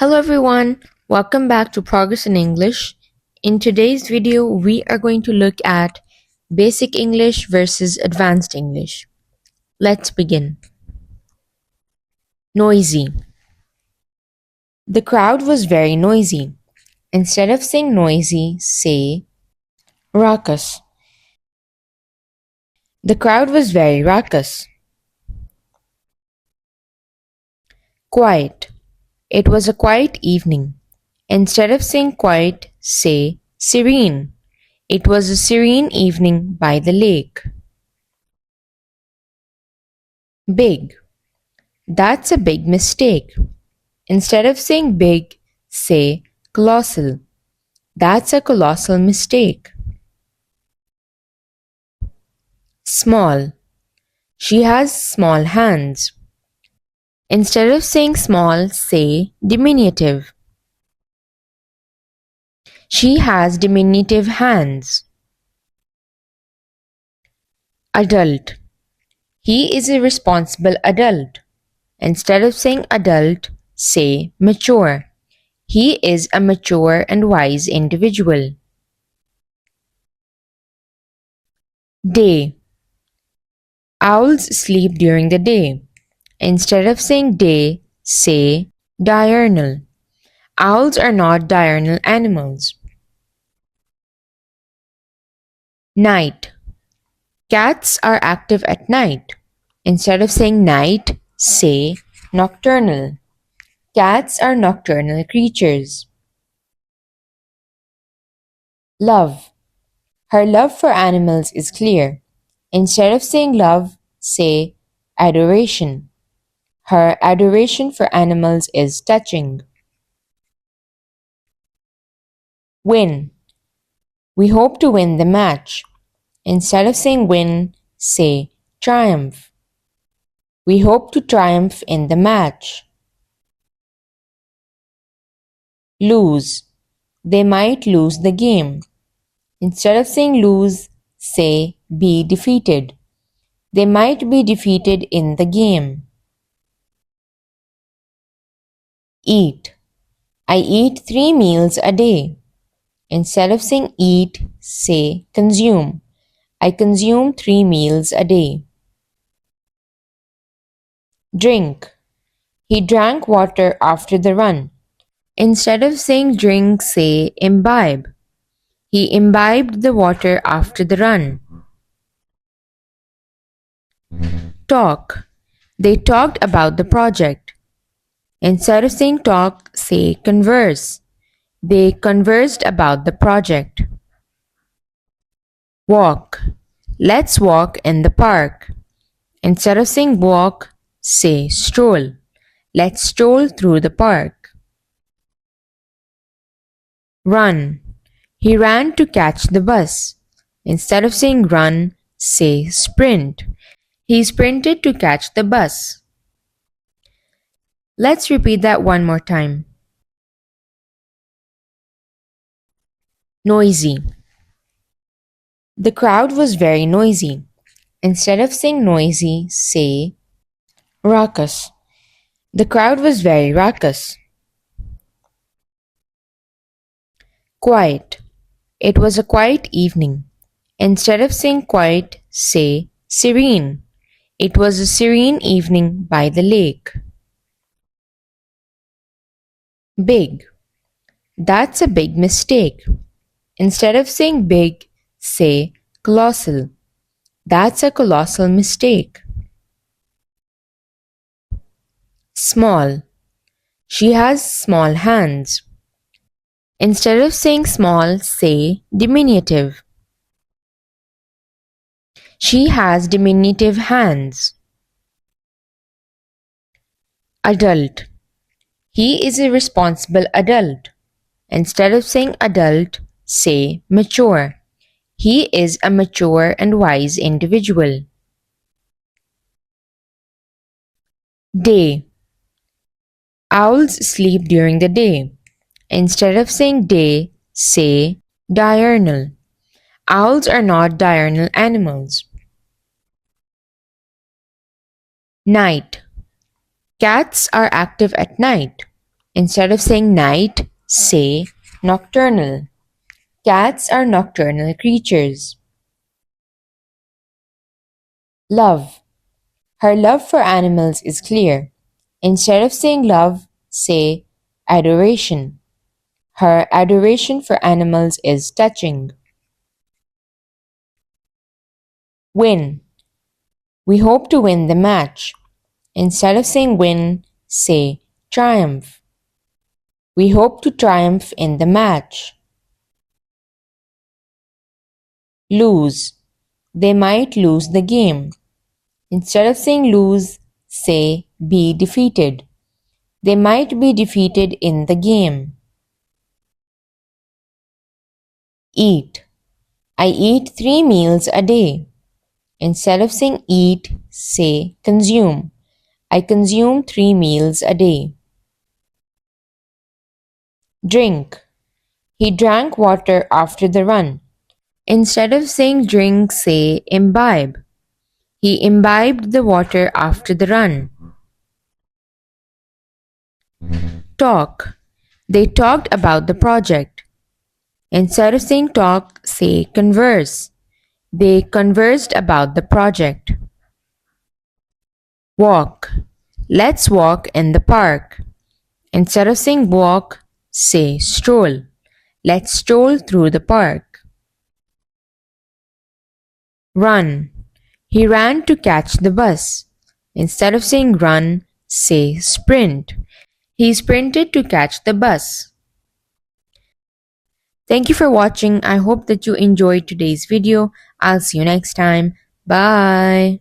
Hello everyone, welcome back to Progress in English. In today's video, we are going to look at Basic English versus Advanced English. Let's begin. Noisy. The crowd was very noisy. Instead of saying noisy, say raucous. The crowd was very raucous. Quiet. It was a quiet evening. Instead of saying quiet, say serene. It was a serene evening by the lake. Big. That's a big mistake. Instead of saying big, say colossal. That's a colossal mistake. Small. She has small hands. Instead of saying small, say diminutive. She has diminutive hands. Adult. He is a responsible adult. Instead of saying adult, say mature. He is a mature and wise individual. Day. Owls sleep during the day. Instead of saying day, say diurnal. Owls are not diurnal animals. Night. Cats are active at night. Instead of saying night, say nocturnal. Cats are nocturnal creatures. Love. Her love for animals is clear. Instead of saying love, say adoration. Her adoration for animals is touching. Win. We hope to win the match. Instead of saying win, say triumph. We hope to triumph in the match. Lose. They might lose the game. Instead of saying lose, say be defeated. They might be defeated in the game. Eat. I eat 3 meals a day. Instead of saying eat, say consume. I consume 3 meals a day. Drink. He drank water after the run. Instead of saying drink, say imbibe. He imbibed the water after the run. Talk. They talked about the project. Instead of saying talk, say converse. They conversed about the project. Walk. Let's walk in the park. Instead of saying walk, say stroll. Let's stroll through the park. Run. He ran to catch the bus. Instead of saying run, say sprint. He sprinted to catch the bus. Let's repeat that one more time. Noisy. The crowd was very noisy. Instead of saying noisy, say raucous. The crowd was very raucous. Quiet. It was a quiet evening. Instead of saying quiet, say serene. It was a serene evening by the lake. Big. That's a big mistake. Instead of saying big, say colossal. That's a colossal mistake. Small. She has small hands. Instead of saying small, say diminutive. She has diminutive hands. Adult. He is a responsible adult. Instead of saying adult, say mature. He is a mature and wise individual. Day. Owls sleep during the day. Instead of saying day, say diurnal. Owls are not diurnal animals. Night. Cats are active at night. Instead of saying night, say nocturnal. Cats are nocturnal creatures. Love. Her love for animals is clear. Instead of saying love, say adoration. Her adoration for animals is touching. Win. We hope to win the match. Instead of saying win, say triumph. We hope to triumph in the match. Lose. They might lose the game. Instead of saying lose, say be defeated. They might be defeated in the game. Eat. I eat 3 meals a day. Instead of saying eat, say consume. I consume 3 meals a day. Drink. He drank water after the run. Instead of saying drink, say imbibe. He imbibed the water after the run. Talk. They talked about the project. Instead of saying talk, say converse. They conversed about the project. Walk. Let's walk in the park. Instead of saying walk, say stroll. Let's stroll through the park. Run. He ran to catch the bus. Instead of saying run, say sprint. He sprinted to catch the bus. Thank you for watching. I hope that you enjoyed today's video. I'll see you next time. Bye.